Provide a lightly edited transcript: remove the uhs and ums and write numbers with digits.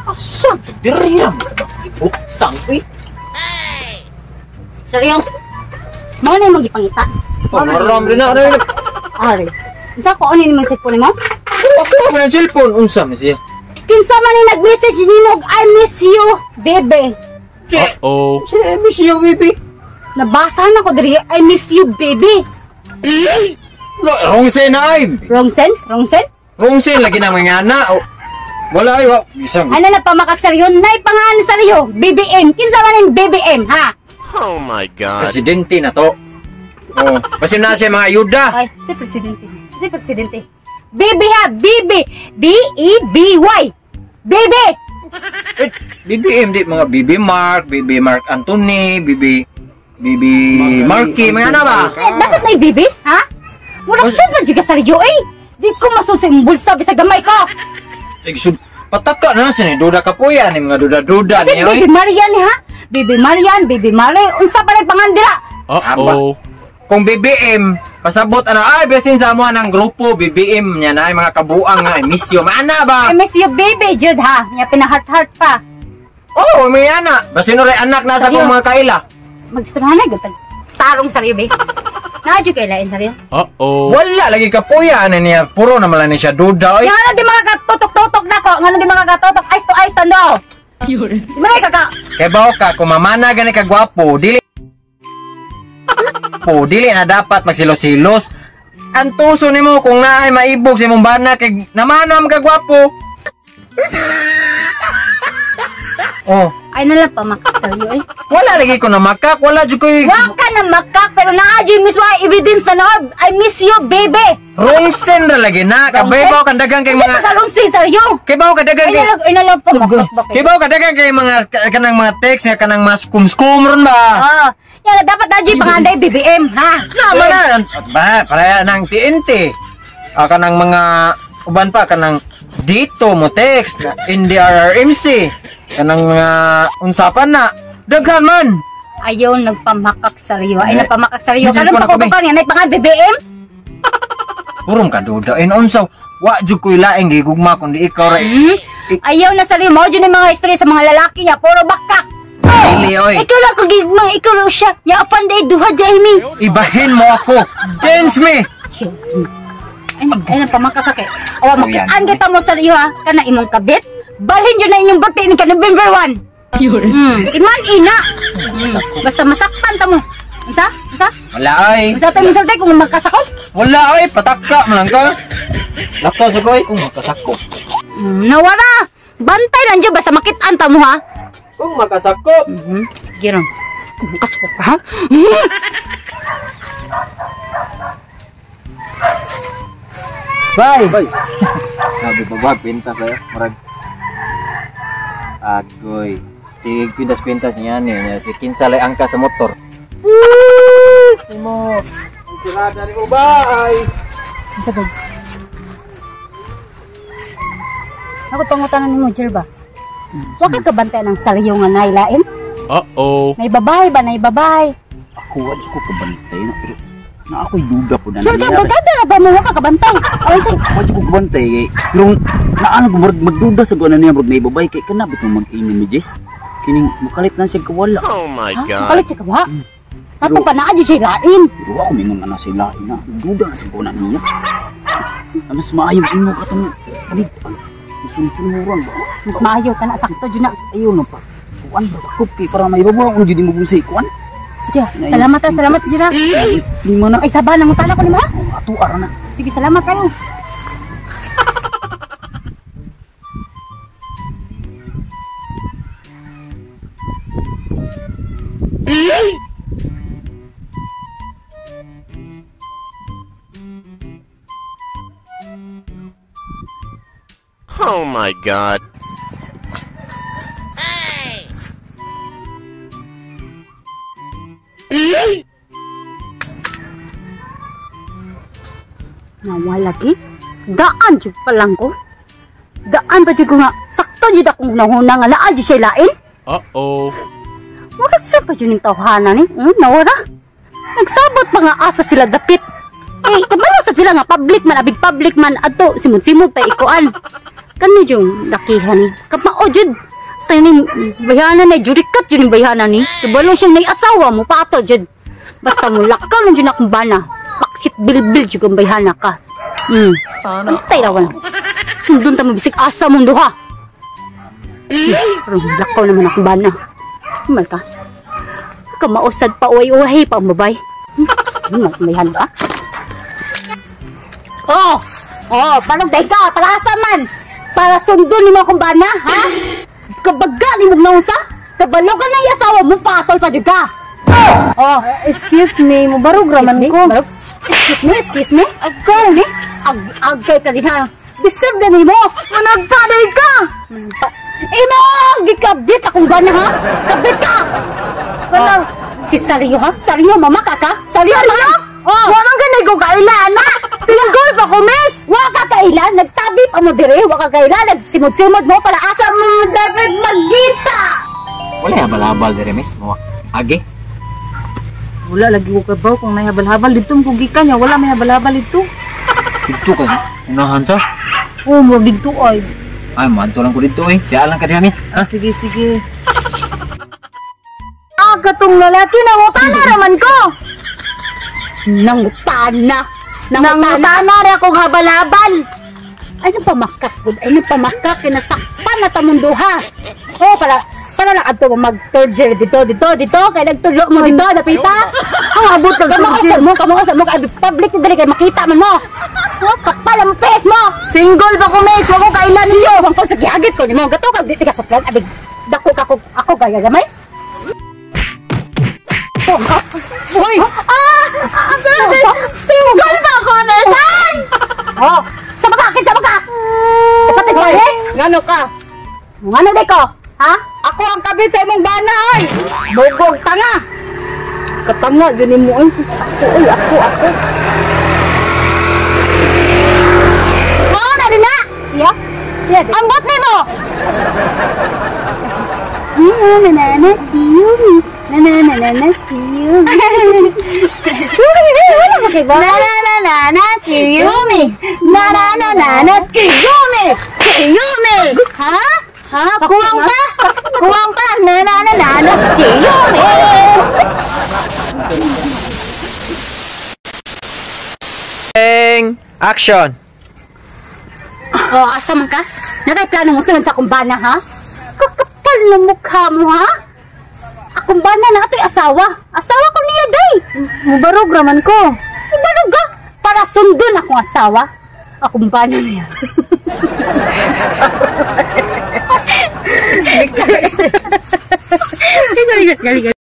Asa? Diriam. Ibutang, eh. Seryo? Mao na yung magipangita. Pamaram rin na. Ari. Unsa ko ano ni man cellphone mo? Ako ako ng cellphone. Unsa man siya? Kinsa man ni nag-message ninog, I miss you, baby. Uh-oh. Si miss you, baby. Nabasa na ko diri, I miss you, baby. Wrong sen na ay. Wrong sen? Wrong sen? Wrong sen lagi na mga ana. Wala ay. Isang. Ano na pamakak seryo? Nay pangalan seryo, BBM. Kinsa man ning BBM, ha? Oh my God. Presidente na to. Oh, kasi na siya mga ayuda. Ay, si presidente. Si presidente. BB ha, BB. B-E-B-Y. BB. Eh, BBM di mga BB Mark Anthony, BB Marky, mga ano ba? Eh, bakit na BB, ha? Wala saan na dyan seryo, eh. Di ko masud sa imong bulsa bisag gamay ko. Sige, pataka na siya ni Duda Kapuya ni mga duda-duda Kasi niya. Baby Marian ni ha? Baby Marian, Baby Mari, unsa pa rin pangandira? Uh-oh. Kung BBM, pasabot ana ay besin sa mo ng grupo BBM niya na ay mga kabuang nga miss you. Maana ba? I miss you, baby, Jude, ha? Nga pinahart-heart pa. Oh, may ana. Basin ray anak nasa Sayo. kong mga kaila. Magsunahan na, gutag. Tarong saryo, be. Nadyo kay lain saryo. Uh-oh. Wala lagi kapuya ana niya. Puro naman lang ni siya duda oy. Nga na di mga katutok-tutok na ko. Nga na di mga katutok, eyes to eyes, tando. Di mga kaka. Kay bao ka kung mamana gani ka gwapo, dili na dapat magsilos-silos. Ang tuso nimo kung naay maibog sa imong bana kay namanam ka gwapo. Oh, Ay nalang pamakak saryo, eh. wala lagi ko na makak, wala jud koy Wa ka na makak, pero naadyo mismo ang evidence na noob. I miss you, baby. wrong send ra lagi na. Kabay bao kan dagang kay Kasi mga pasalong si saryo. kay bao ka dagang kay Inalang pamakak ba kay bao ka dagang kay mga kanang mga text nga kanang mas skum ron ba. Ah, yan dapat nadyo panganday BBM, ha? Naman na ba para nang TNT. Kanang mga uban pa kanang dito mo text na NDRRMC kanang mga unsapan na daghan man. Ayaw nagpamakak saryo. Ay napamakak saryo. Bisan Kanang ko na kami. pakutukan yan ay pangan BBM? Purong ka duda in unsaw wa jud koy laing gigugma kundi ikaw ra. Ayaw na saryo. Mao dyan yung mga istorya sa mga lalaki niya. Puro bakak. Dili oy. Ikaw lang kagigma. Ikaw lang siya. Yapan day duha Jaime. Ibahin mo ako. Change me. Ay napamakak ka kay. Awa Oh, yan. makitaan kita mo saryo ha. Kana imong kabit. Balhin dyan na inyong birthday ni ka November 1. Iman ina. Basta masaktan ta mo. Unsa? Unsa? Wala ay. Unsa tayo misaltay kung magkasakop? Wala ay pataka man lang ka. Lako sa koy kung makasakop. Nawara. Bantay lang dyan. Basta makitaan ta mo ha. Kung makasakop. Sige ron. Kung makasakop ka ha? Bye. Sabi ba wag pintas kayo? Murag agoy. Si pintas-pintas niya niya. Si kinsalay angka sa motor. Imo. Tirada ni mo bye. Unsa ba? Ako pangutanan ni mo, Jer ba? Wa ka kabantay ng saryo nga nailain? Uh-oh. Naibabay ba? Naibabay? Ako wala ko kabantay na pero na ako'y duda po na Sure ka, barkada na ba mo? Wa ka kabantay? Ay, say. Wala ko kabantay kay pero naano ko magduda sa kuan niya murag naibabay kay kana bitong mag-inom ni Jess. Kining makalit na siya kawala. Oh my Ha? God. Makalit siya ka ba? Kato pa na, siya lain. Pero ako mingon ana sa ilahi na duda sa kuan niya. Mas maayo imo katong palit. Sunod-sunuran ba? Mas maayo ka na, sakto dyan na. Ayaw na pa. Kuan ba sa cookie para may babaw kung jud mo bunsay kuan. Sige, salamat ha, salamat Jira. Di man na Ay, saba, nangutala ko ni ma. ato ara na. Sige, salamat kayo. Oh my God. Nawala ki. Daan jud pa lang ko. Daan pa jud ko nga. Sakto jud akong nahuna nga naa jud siya lain. Uh-oh. Wala sa pa jud ning tawhana ni. Nawala. Nagsabot pa nga asa sila dapit. Eh, kabalo sa sila nga public man, abig public man adto simod-simod pa ikuan. Kani yung lakihan ni. Kapao jud. Basta yun bayhanan na, judikat yun yung bayhanan ni. Kabalo siya na asawa mo, patol jud. Basta mo lakaw lang yun akong bana. Paksit bilbil jud ang bayhana ka. Sana. Antay rawan. Sundon ta mabisik asa mong duha. Pero lakaw naman akong bana. Mal ka. Kamausad pa uway-uway pa ang babay. Bayhana ka. Oh, parang day ka, para asa man? Para sundon ni mo akong bana, ha? Kabaga ni mo na usa? Kabalo ka na yung asawa mo, patol pa dyan ka. Oh, Excuse me, mubarog raman ko. Excuse me? Agkay ni? Agkay ka diha. Deserve na ni mo. Managpaday ka. Imo, gikabit akong bana, ha? Kabit ka. Kanang, si Sario, ha? Sario, mamaka ka? Sario? Walang ganay ko kailan na! Single pa ko, miss! Wa ka kailan, nagtabi pa mo dire, wa ka kailan, nagsimod-simod mo para asa mo dapat magkita! Wala habal-habal dire miss mo. Agi. Wala lagi ko kabaw kung may habal-habal dito mo gikan niya. Wala may habal-habal dito. Dito ka. Unahan sa. Oh, mo dito ay. Ay, manto lang ko dito eh. Kaya lang ka diha miss. Ah, Sige, sige. Katong lalaki na utana raman ko. Nangutana! Nangutana rin akong habal-habal. Ay, nang pamakak po. Ay, nang pamakak. Kinasakpan na tamunduha. Oh, para lang ato mag-third year dito. Kaya nagtulo mo dito, napita. Ang abot ng Kamukasan mo. Kaya public na dali, kaya makita man mo. Oh, kapal ang face mo. Single pa ko, miss. Huwag ko kailan ninyo. Bang ko sa gihagit ko ni mo. Gato ka, di ka sa plan. Abig, dako ka ako kaya gamay. Hoy! Single pa ko, Nesan! Oh, sama ka! Kapatid mo eh? Ngano ka? Ano di ko? Ha? Ako ang kabit sa imong bana, ay! Bogog, tanga! Katanga, dyan mo, ay, sus, ako. Oo, na rin na! Siya? Ambot ni mo! Na kiyumi. Na kiyumi. Wala ba kayo ba? Na kiyumi. Na kiyumi. Kiyumi! Ha? Ha? Kuwang pa? Kuwang pa? Na kiyumi. Action! Oh, asa man ka? Nakay plano mo sunod sa kumbana, ha? Kakapal na mukha mo, ha? Akong bana na ato'y asawa. Asawa ko niya, day. Mubarog raman ko. Ibalog ka. Para sundon akong asawa. Akong bana na yan.